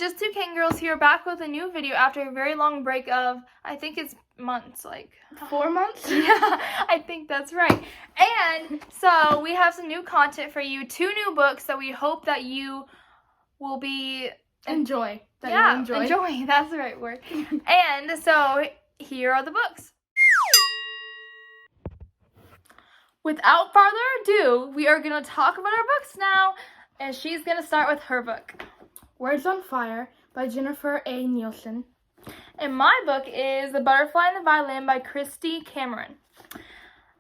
Just Two Kangirls here, back with a new video after a very long break of, I think it's months, like 4 months? Yeah, I think that's right. And so we have some new content for you, 2 new books that we hope that you will be enjoy. Enjoy. That's the right word. And so here are the books. Without further ado, we are going to talk about our books now, and she's going to start with her book. Words on Fire by Jennifer A. Nielsen. And my book is The Butterfly and the Violin by Christy Cameron.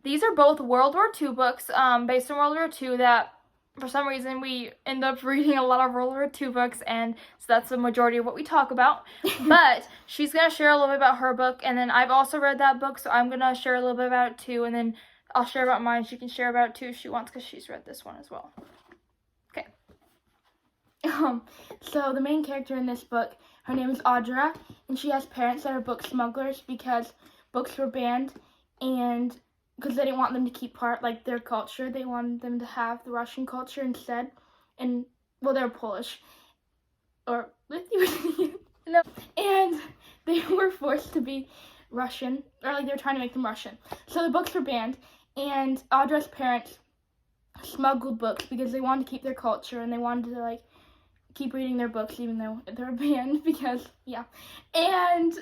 These are both World War II books based on World War II that for some reason we end up reading a lot of World War II books, and so that's the majority of what we talk about. But she's going to share a little bit about her book, and then I've also read that book, so I'm going to share a little bit about it too, and then I'll share about mine. She can share about it too if she wants because she's read this one as well. Okay. So the main character in this book, her name is Audra, and she has parents that are book smugglers because books were banned, and because they didn't want them to keep part, like, their culture. They wanted them to have the Russian culture instead, and, well, they're Polish, or Lithuanian, no, and they were forced to be Russian, or, like, they were trying to make them Russian. So the books were banned, and Audra's parents smuggled books because they wanted to keep their culture, and they wanted to, like, keep reading their books even though they're banned because, yeah. And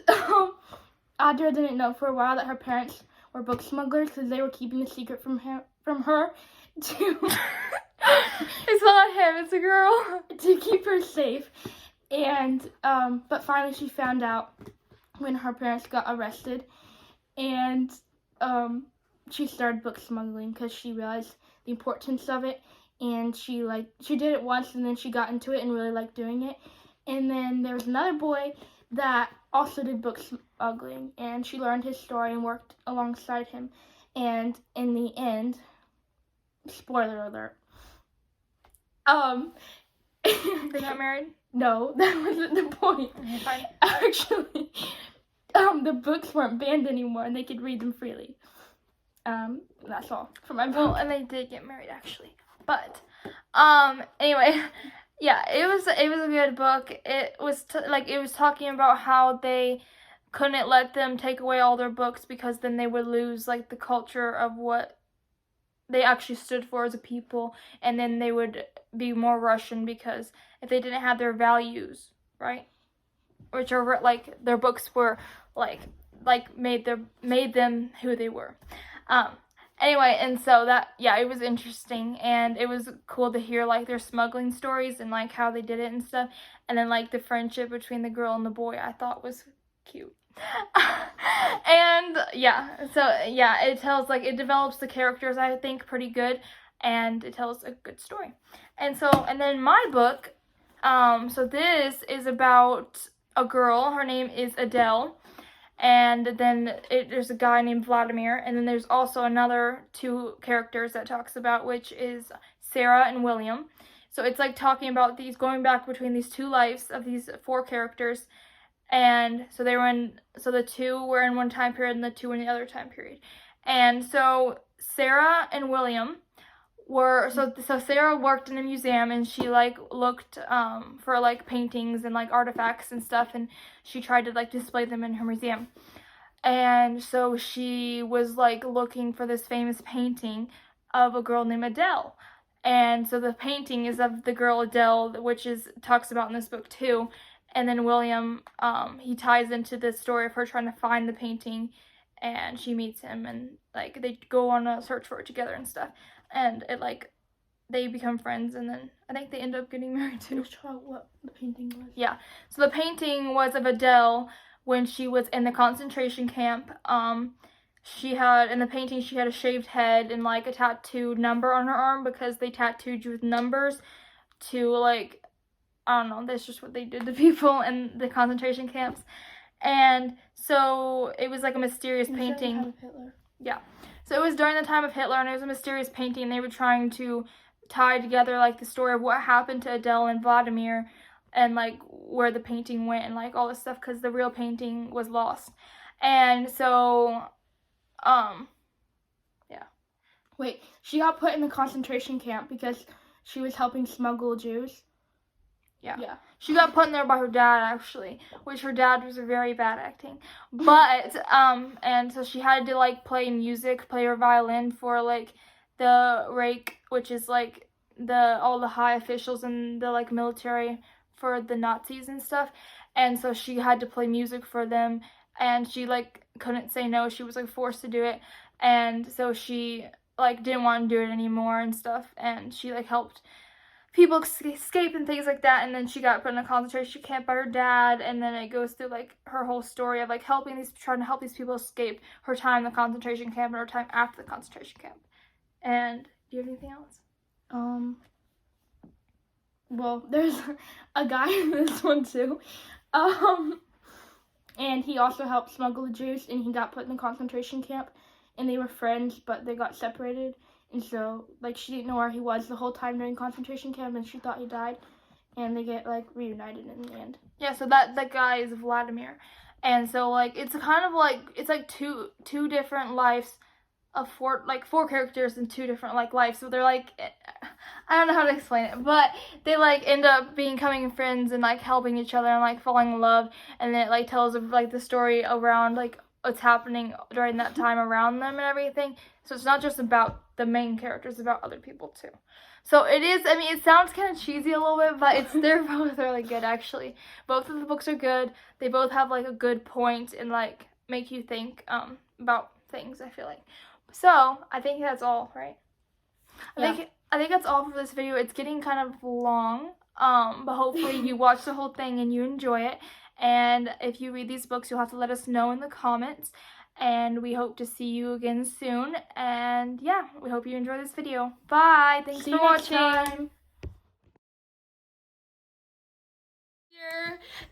Audra didn't know for a while that her parents were book smugglers because they were keeping the secret from her to It's not him, it's a girl. To keep her safe. And but finally she found out when her parents got arrested, and she started book smuggling because she realized the importance of it. And she did it once, and then she got into it and really liked doing it. And then there was another boy that also did book smuggling, and she learned his story and worked alongside him. And in the end, spoiler alert, They got married? No, that wasn't the point. Okay, fine. Actually, the books weren't banned anymore, and they could read them freely. That's all for my book. Well, and they did get married actually. But anyway, yeah, it was a good book. It was it was talking about how they couldn't let them take away all their books because then they would lose like the culture of what they actually stood for as a people, and then they would be more Russian because if they didn't have their values, right? Which are like their books were like made them who they were. Anyway, and so that, yeah, it was interesting, and it was cool to hear, like, their smuggling stories and, like, how they did it and stuff, and then, like, the friendship between the girl and the boy I thought was cute. And, yeah, so, yeah, it develops the characters, I think, pretty good, and it tells a good story. And then my book, so this is about a girl. Her name is Adele. And then there's a guy named Vladimir, and then there's also another 2 characters that talks about, which is Sarah and William. So it's like talking about going back between these 2 lives of these 4 characters, and so the 2 were in one time period and the 2 in the other time period. And so Sarah and William were, so Sarah worked in a museum, and she looked for paintings and artifacts and stuff, and she tried to display them in her museum. And so she was looking for this famous painting of a girl named Adele. And so the painting is of the girl Adele, which talks about in this book too. And then William, he ties into the story of her trying to find the painting, and she meets him, and they go on a search for it together and stuff. And they become friends, and then I think they end up getting married too. What the painting was? Yeah. So the painting was of Adele when she was in the concentration camp. In the painting she had a shaved head and a tattooed number on her arm because they tattooed you with numbers to I don't know, that's just what they did to people in the concentration camps. And so it was a mysterious painting. Of Hitler. Yeah. So it was during the time of Hitler, and it was a mysterious painting, and they were trying to tie together, the story of what happened to Adele and Vladimir, and, where the painting went, and, all this stuff, because the real painting was lost. And so, yeah. Wait, she got put in the concentration camp because she was helping smuggle Jews? Yeah. She got put in there by her dad, actually, which her dad was very bad acting. But, and so she had to, like, play her violin for, like, the Reich, which is, like, all the high officials in the, like, military for the Nazis and stuff. And so she had to play music for them, and she, like, couldn't say no. She was, like, forced to do it. And so she, like, didn't want to do it anymore and stuff. And she, like, helped people escape and things like that, and then she got put in a concentration camp by her dad, and then it goes through, like, her whole story of, like, trying to help these people escape, her time in the concentration camp and her time after the concentration camp. And do you have anything else? Well, there's a guy in this one too, and he also helped smuggle the Jews, and he got put in the concentration camp, and they were friends, but they got separated. And so, like, she didn't know where he was the whole time during concentration camp, and she thought he died. And they get, like, reunited in the end. Yeah, so that guy is Vladimir. And so, like, it's kind of like, it's like two different lives of four characters in two different, like, lives. So they're, like, I don't know how to explain it, but they, like, end up becoming friends and, like, helping each other and, like, falling in love. And then it, like, tells, like, the story around, like, what's happening during that time around them and everything. So it's not just about the main characters, it's about other people too. So it is, I mean, it sounds kind of cheesy a little bit, but they're both really good, actually. Both of the books are good. They both have, like, a good point and, like, make you think about things, I feel like. So I think that's all, right? I think that's all for this video. It's getting kind of long, but hopefully you watch the whole thing and you enjoy it. And if you read these books, you'll have to let us know in the comments. And we hope to see you again soon. And yeah, we hope you enjoy this video. Bye. Thanks for watching.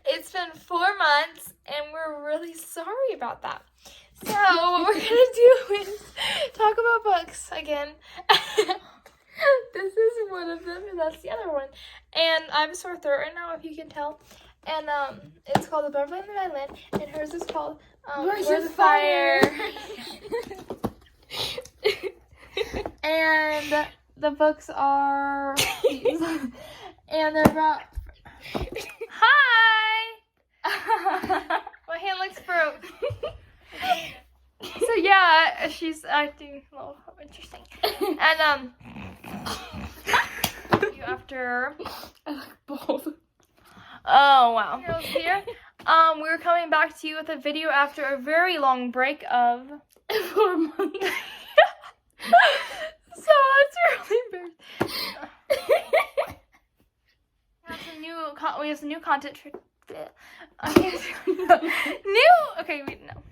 It's been 4 months, and we're really sorry about that. So what we're gonna do is talk about books again. This is one of them, and that's the other one. And I'm sore throat right now, if you can tell. And it's called The Butterfly and the Violin, and hers is called Where's the Fire? And the books are these. And they're about... Hi! My hand looks broke. So yeah, she's acting a little interesting. And you after... I look bold. Oh wow. Here, we're coming back to you with a video after a very long break of 4 months. So it's really embarrassing. We have some new content. Okay, wait, no.